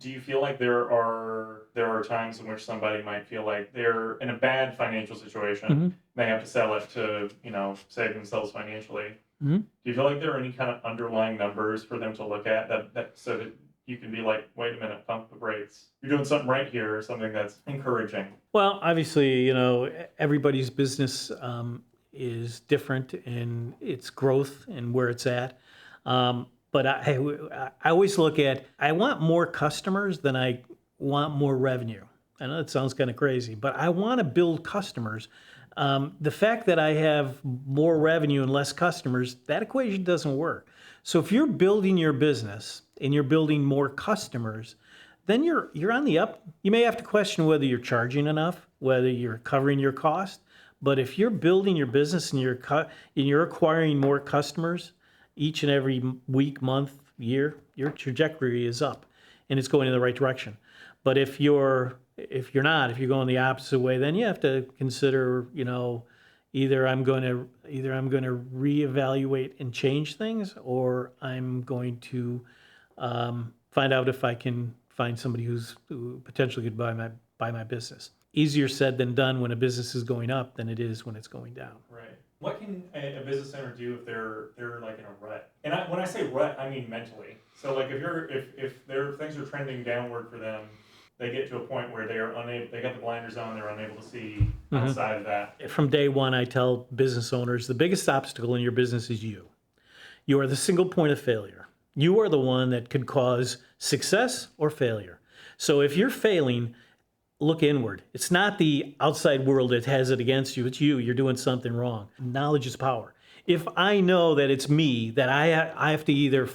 Do you feel like there are times in which somebody might feel like they're in a bad financial situation, Hmm. they have to sell it to, save themselves financially? Hmm. Do you feel like there are any kind of underlying numbers for them to look at that so that you can be like, wait a minute, pump the brakes. You're doing something right here, or something that's encouraging. Well, obviously, everybody's business is different in its growth and where it's at. But I always look at, I want more customers than I want more revenue. I know it sounds kind of crazy, but I want to build customers. The fact that I have more revenue and less customers, that equation doesn't work. So if you're building your business and you're building more customers, then you're on the up. You may have to question whether you're charging enough, whether you're covering your cost. But if you're building your business and you're acquiring more customers each and every week, month, year, your trajectory is up and it's going in the right direction. But if you're going the opposite way, then you have to consider, either I'm going to reevaluate and change things, or I'm going to find out if I can find somebody who potentially could buy my business. Easier said than done when a business is going up than it is when it's going down. Right. What can a business owner do if they're like in a rut? And when I say rut, I mean mentally. So like if their things are trending downward for them, they get to a point where they are unable. They got the blinders on. They're unable to see outside of that. From day one, I tell business owners the biggest obstacle in your business is you. You are the single point of failure. You are the one that could cause success or failure. So if you're failing, look inward. It's not the outside world that has it against you. It's you. You're doing something wrong. Knowledge is power. If I know that it's me, that I have to either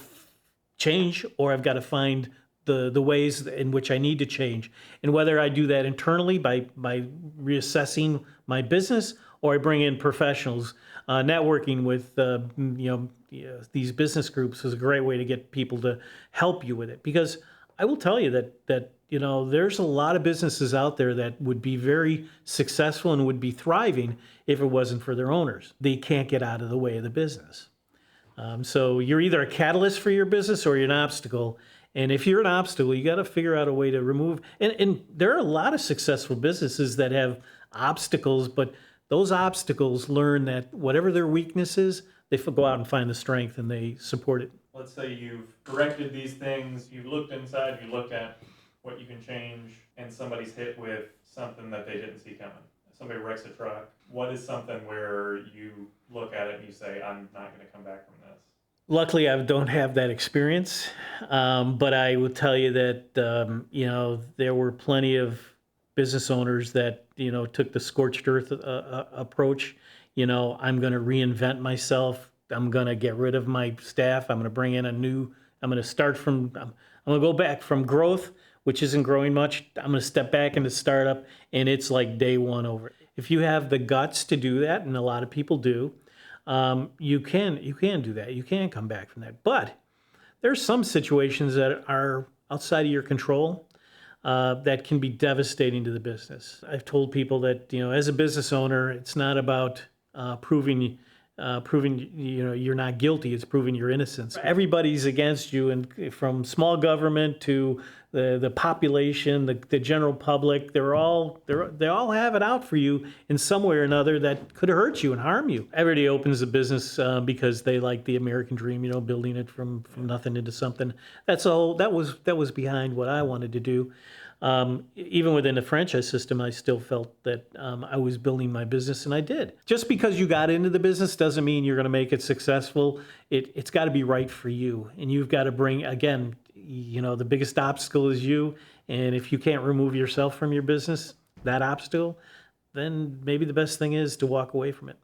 change, or I've got to find the ways in which I need to change. And whether I do that internally by reassessing my business, or I bring in professionals, networking with these business groups is a great way to get people to help you with it. Because I will tell you that there's a lot of businesses out there that would be very successful and would be thriving if it wasn't for their owners. They can't get out of the way of the business. So you're either a catalyst for your business or you're an obstacle. And if you're an obstacle, you got to figure out a way to remove. And there are a lot of successful businesses that have obstacles, but those obstacles learn that whatever their weakness is, they go out and find the strength and they support it. Let's say you've corrected these things. You've looked inside. You looked at what you can change, and somebody's hit with something that they didn't see coming. Somebody wrecks a truck. What is something where you look at it and you say, I'm not going to come back from this? Luckily, I don't have that experience, but I will tell you that there were plenty of business owners that took the scorched earth approach. I'm going to reinvent myself. I'm going to get rid of my staff. I'm going to bring in I'm going to start from. I'm going to go back from growth, which isn't growing much. I'm going to step back into startup, and it's like day one over. If you have the guts to do that, and a lot of people do, you can do that. You can come back from that. But there's some situations that are outside of your control that can be devastating to the business. I've told people that as a business owner, it's not about proving you're not guilty. It's proving your innocence. Everybody's against you, and from small government to the population, the general public, they all have it out for you in some way or another that could hurt you and harm you. Everybody opens a business because they like the American dream, building it from nothing into something. That was behind what I wanted to do. Even within the franchise system, I still felt that I was building my business, and I did. Just because you got into the business doesn't mean you're going to make it successful. It's got to be right for you, and you've got to bring, again, the biggest obstacle is you, and if you can't remove yourself from your business, that obstacle, then maybe the best thing is to walk away from it.